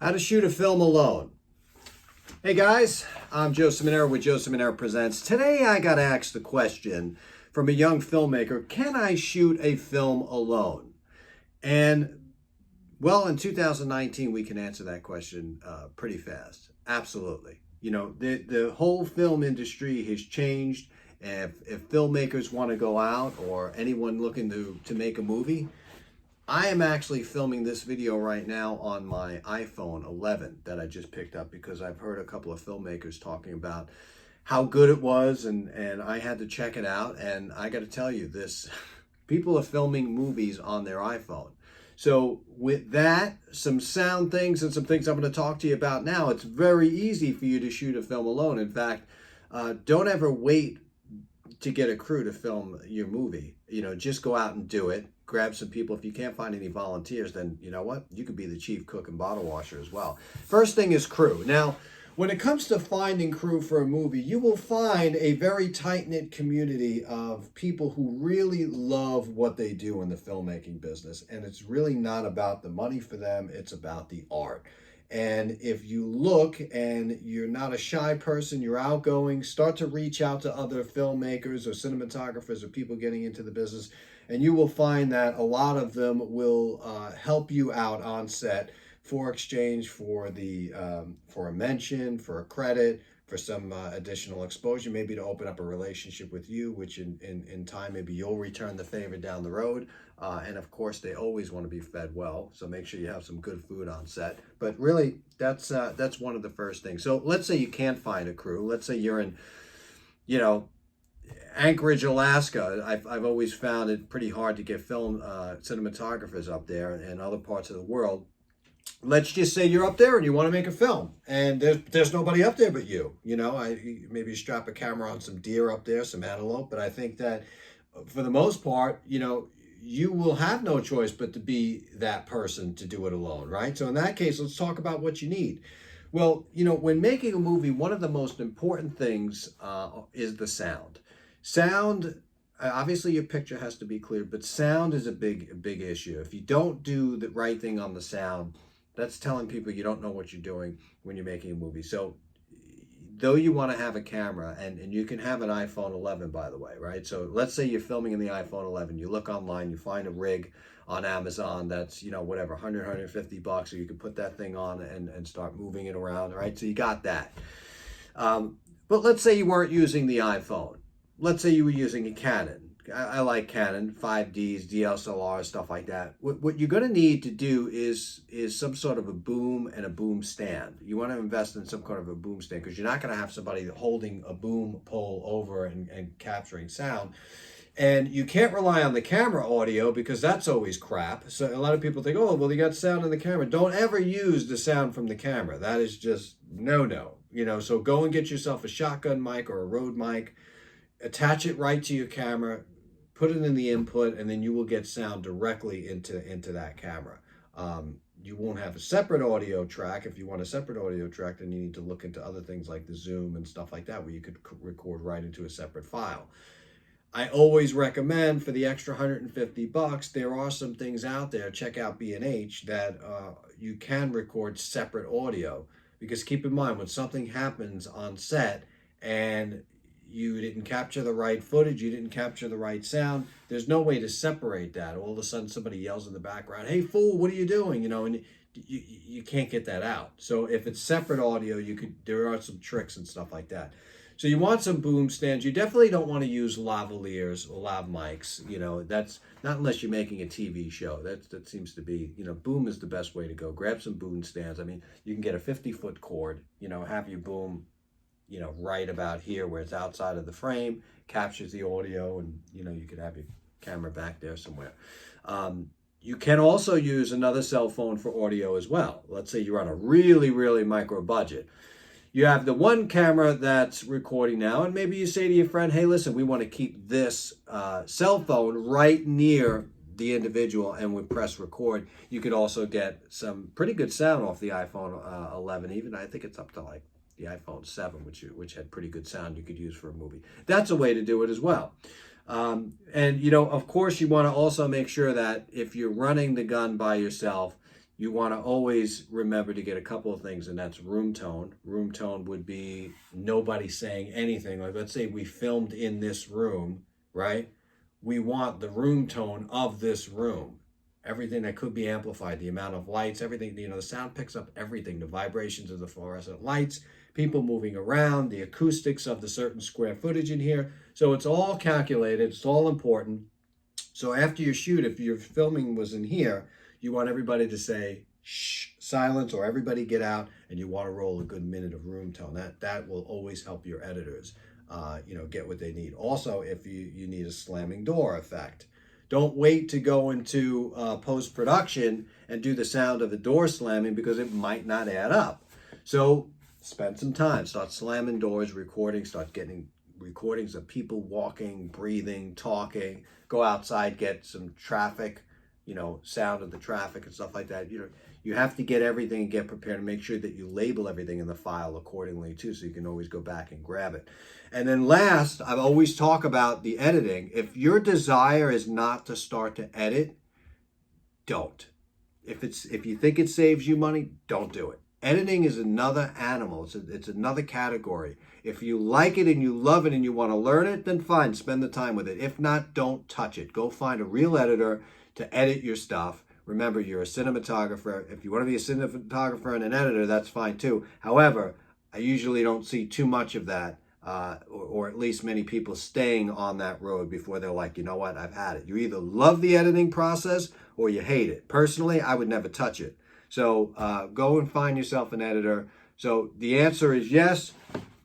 How to shoot a film alone. Hey guys, I'm Joe Ciminera with Joe Ciminera Presents. Today I got asked the question from a young filmmaker, can I shoot a film alone? And well, in 2019 we can answer that question pretty fast. Absolutely. You know, the whole film industry has changed. If filmmakers want to go out, or anyone looking to make a movie, I am actually filming this video right now on my iPhone 11 that I just picked up because I've heard a couple of filmmakers talking about how good it was, and I had to check it out. And I got to tell you, people are filming movies on their iPhone. So with that, some sound things and some things I'm going to talk to you about now, it's very easy for you to shoot a film alone. In fact, don't ever wait to get a crew to film your movie. You know, just go out and do it. Grab some people. If you can't find any volunteers, then you know what? You could be the chief cook and bottle washer as well. First thing is crew. Now, when it comes to finding crew for a movie, you will find a very tight-knit community of people who really love what they do in the filmmaking business. And it's really not about the money for them. It's about the art. And if you look and you're not a shy person, you're outgoing, start to reach out to other filmmakers or cinematographers or people getting into the business, and you will find that a lot of them will help you out on set for exchange for a mention, for a credit, for some additional exposure, maybe to open up a relationship with you, which in time maybe you'll return the favor down the road. And of course, they always want to be fed well, so make sure you have some good food on set. But really, that's one of the first things. So let's say you can't find a crew. Let's say you're in, you know, Anchorage, Alaska. I've always found it pretty hard to get film cinematographers up there and other parts of the world. Let's just say you're up there and you want to make a film, and there's nobody up there but you. You know, maybe strap a camera on some deer up there, some antelope. But I think that for the most part, you know, you will have no choice but to be that person to do it alone, right? So in that case, let's talk about what you need. Well, you know, when making a movie, one of the most important things is the sound. Sound, obviously your picture has to be clear, but sound is a big issue. If you don't do the right thing on the sound, that's telling people you don't know what you're doing when you're making a movie. So though you want to have a camera, and you can have an iPhone 11, by the way, right? So let's say you're filming in the iPhone 11, you look online, you find a rig on Amazon that's, you know, whatever, 100, 150 bucks, or you can put that thing on and start moving it around, right? So you got that. But let's say you weren't using the iPhone. Let's say you were using a Canon. I like Canon, 5Ds, DSLR, stuff like that. What you're going to need to do is some sort of a boom and a boom stand. You want to invest in some kind of a boom stand, because you're not going to have somebody holding a boom pole over and capturing sound. And you can't rely on the camera audio, because that's always crap. So a lot of people think, oh, well, you got sound in the camera. Don't ever use the sound from the camera. That is just no. You know, so go and get yourself a shotgun mic or a Rode mic. Attach it right to your camera, put it in the input, and then you will get sound directly into that camera. You won't have a separate audio track. If you want a separate audio track, then you need to look into other things like the Zoom and stuff like that, where you could record right into a separate file. I always recommend, for the extra 150 bucks, there are some things out there. Check out B&H that you can record separate audio, because keep in mind, when something happens on set and you didn't capture the right footage, you didn't capture the right sound, there's no way to separate that. All of a sudden somebody yells in the background, hey fool, what are you doing? You know, and you can't get that out. So if it's separate audio, there are some tricks and stuff like that. So you want some boom stands. You definitely don't want to use lavaliers or lav mics. You know, that's not unless you're making a TV show. That seems to be, you know, boom is the best way to go. Grab some boom stands. I mean, you can get a 50-foot cord, you know, have your boom, you know, right about here where it's outside of the frame, captures the audio, and, you know, you could have your camera back there somewhere. You can also use another cell phone for audio as well. Let's say you're on a really micro budget. You have the one camera that's recording now, and maybe you say to your friend, hey, listen, we want to keep this cell phone right near the individual, and with press record, you could also get some pretty good sound off the iPhone 11 even. I think it's up to like the iPhone 7, which had pretty good sound you could use for a movie. That's a way to do it as well. And, you know, of course, you want to also make sure that if you're running the gun by yourself, you want to always remember to get a couple of things, and that's room tone. Room tone would be nobody saying anything. Like, let's say we filmed in this room, right? We want the room tone of this room. Everything that could be amplified, the amount of lights, everything, you know, the sound picks up everything, the vibrations of the fluorescent lights, people moving around, the acoustics of the certain square footage in here. So it's all calculated, it's all important. So after your shoot, if your filming was in here, you want everybody to say, shh, silence, or everybody get out, and you want to roll a good minute of room tone. That will always help your editors, you know, get what they need. Also, if you need a slamming door effect, don't wait to go into post-production and do the sound of the door slamming, because it might not add up. So spend some time, start slamming doors, start getting recordings of people walking, breathing, talking. Go outside, get some traffic, you know, sound of the traffic and stuff like that. You know, you have to get everything and get prepared and make sure that you label everything in the file accordingly too, so you can always go back and grab it. And then last, I always talk about the editing. If your desire is not to start to edit, don't. If you think it saves you money, don't do it. Editing is another animal. It's another category. If you like it and you love it and you want to learn it, then fine, spend the time with it. If not, don't touch it. Go find a real editor to edit your stuff. Remember, you're a cinematographer. If you want to be a cinematographer and an editor, that's fine too. However, I usually don't see too much of that, or at least many people staying on that road before they're like, you know what, I've had it. You either love the editing process or you hate it. Personally, I would never touch it. So go and find yourself an editor. So the answer is yes,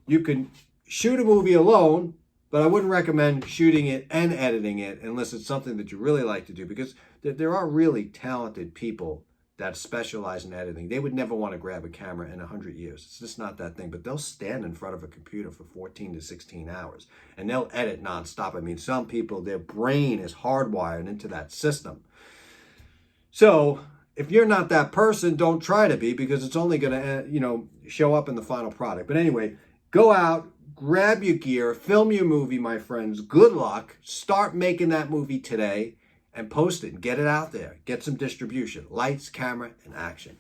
you can shoot a movie alone, but I wouldn't recommend shooting it and editing it unless it's something that you really like to do, because there are really talented people that specialize in editing. They would never want to grab a camera in 100 years. It's just not that thing. But they'll stand in front of a computer for 14 to 16 hours, and they'll edit nonstop. I mean, some people, their brain is hardwired into that system. So if you're not that person, don't try to be, because it's only going to, you know, show up in the final product. But anyway, go out, grab your gear, film your movie, my friends. Good luck. Start making that movie today and post it and get it out there. Get some distribution. Lights, camera, and action.